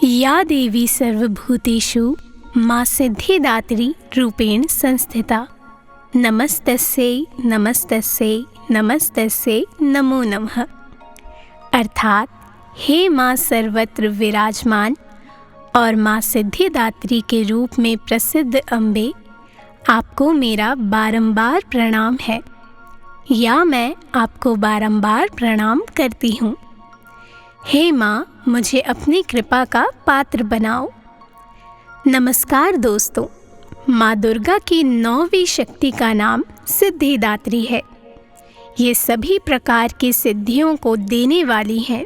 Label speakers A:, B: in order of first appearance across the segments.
A: या देवी सर्वभूतेषु मां सिद्धिदात्री रूपेण संस्थिता। नमस्तस्यै नमस्तस्यै नमस्तस्यै नमो नमः। अर्थात हे मां सर्वत्र विराजमान और मां सिद्धिदात्री के रूप में प्रसिद्ध अम्बे, आपको मेरा बारंबार प्रणाम है या मैं आपको बारंबार प्रणाम करती हूँ। हे माँ, मुझे अपनी कृपा का पात्र बनाओ। नमस्कार दोस्तों, माँ दुर्गा की 9वीं शक्ति का नाम सिद्धिदात्री है। ये सभी प्रकार की सिद्धियों को देने वाली हैं।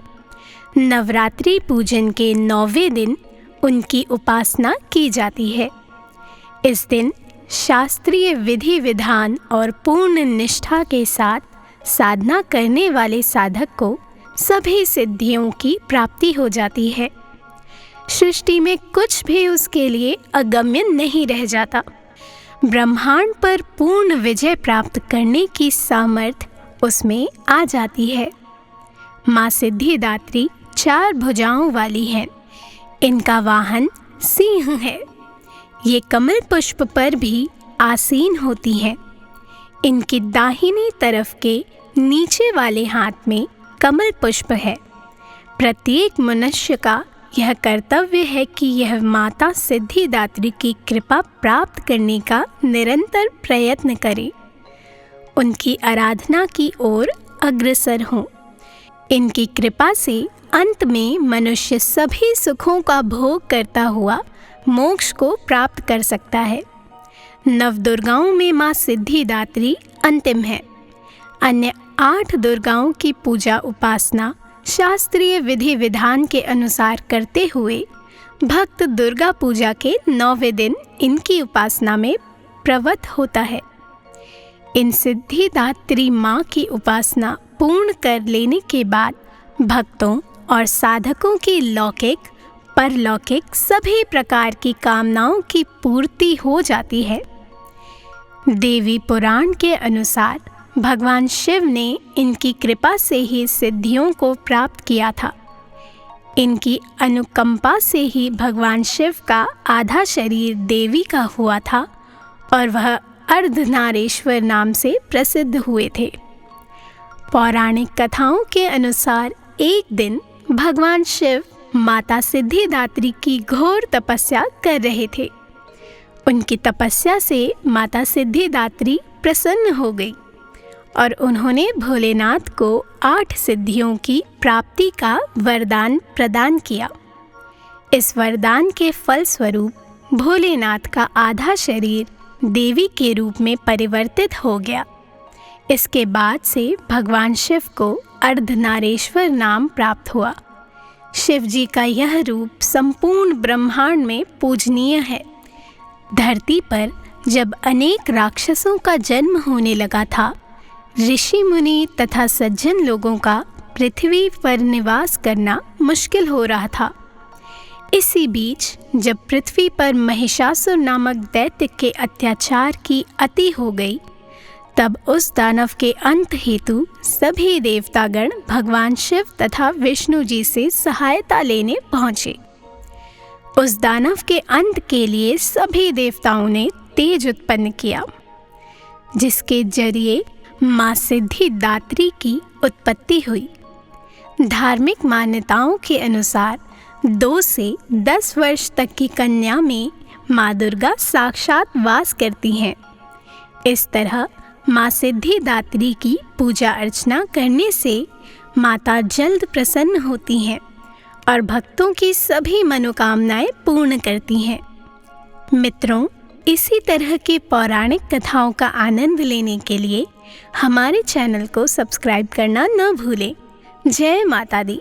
A: नवरात्रि पूजन के 9वें दिन उनकी उपासना की जाती है। इस दिन शास्त्रीय विधि विधान और पूर्ण निष्ठा के साथ साधना करने वाले साधक को सभी सिद्धियों की प्राप्ति हो जाती है। सृष्टि में कुछ भी उसके लिए अगम्य नहीं रह जाता। ब्रह्मांड पर पूर्ण विजय प्राप्त करने की सामर्थ्य उसमें आ जाती है। माँ सिद्धिदात्री 4 भुजाओं वाली हैं। इनका वाहन सिंह है। ये कमल पुष्प पर भी आसीन होती हैं। इनकी दाहिनी तरफ के नीचे वाले हाथ में कमल पुष्प है। प्रत्येक मनुष्य का यह कर्तव्य है कि यह माता सिद्धिदात्री की कृपा प्राप्त करने का निरंतर प्रयत्न करे, उनकी आराधना की ओर अग्रसर हों। इनकी कृपा से अंत में मनुष्य सभी सुखों का भोग करता हुआ मोक्ष को प्राप्त कर सकता है। नवदुर्गाओं में माँ सिद्धिदात्री अंतिम है। अन्य 8 दुर्गाओं की पूजा उपासना शास्त्रीय विधि विधान के अनुसार करते हुए भक्त दुर्गा पूजा के 9वें दिन इनकी उपासना में प्रवृत्त होता है। इन सिद्धिदात्री माँ की उपासना पूर्ण कर लेने के बाद भक्तों और साधकों की लौकिक परलौकिक सभी प्रकार की कामनाओं की पूर्ति हो जाती है। देवी पुराण के अनुसार भगवान शिव ने इनकी कृपा से ही सिद्धियों को प्राप्त किया था। इनकी अनुकंपा से ही भगवान शिव का आधा शरीर देवी का हुआ था और वह अर्धनारीश्वर नाम से प्रसिद्ध हुए थे। पौराणिक कथाओं के अनुसार एक दिन भगवान शिव माता सिद्धिदात्री की घोर तपस्या कर रहे थे। उनकी तपस्या से माता सिद्धिदात्री प्रसन्न हो गई और उन्होंने भोलेनाथ को 8 सिद्धियों की प्राप्ति का वरदान प्रदान किया। इस वरदान के फलस्वरूप भोलेनाथ का आधा शरीर देवी के रूप में परिवर्तित हो गया। इसके बाद से भगवान शिव को अर्धनारीश्वर नाम प्राप्त हुआ। शिव जी का यह रूप संपूर्ण ब्रह्मांड में पूजनीय है। धरती पर जब अनेक राक्षसों का जन्म होने लगा था, ऋषि मुनि तथा सज्जन लोगों का पृथ्वी पर निवास करना मुश्किल हो रहा था। इसी बीच जब पृथ्वी पर महिषासुर नामक दैत्य के अत्याचार की अति हो गई, तब उस दानव के अंत हेतु सभी देवतागण भगवान शिव तथा विष्णु जी से सहायता लेने पहुँचे। उस दानव के अंत के लिए सभी देवताओं ने तेज उत्पन्न किया, जिसके जरिए माँ सिद्धिदात्री की उत्पत्ति हुई। धार्मिक मान्यताओं के अनुसार 2 से 10 वर्ष तक की कन्या में माँ दुर्गा साक्षात वास करती हैं। इस तरह माँ सिद्धिदात्री की पूजा अर्चना करने से माता जल्द प्रसन्न होती हैं और भक्तों की सभी मनोकामनाएं पूर्ण करती हैं। मित्रों, इसी तरह के पौराणिक कथाओं का आनंद लेने के लिए हमारे चैनल को सब्सक्राइब करना न भूलें। जय माता दी।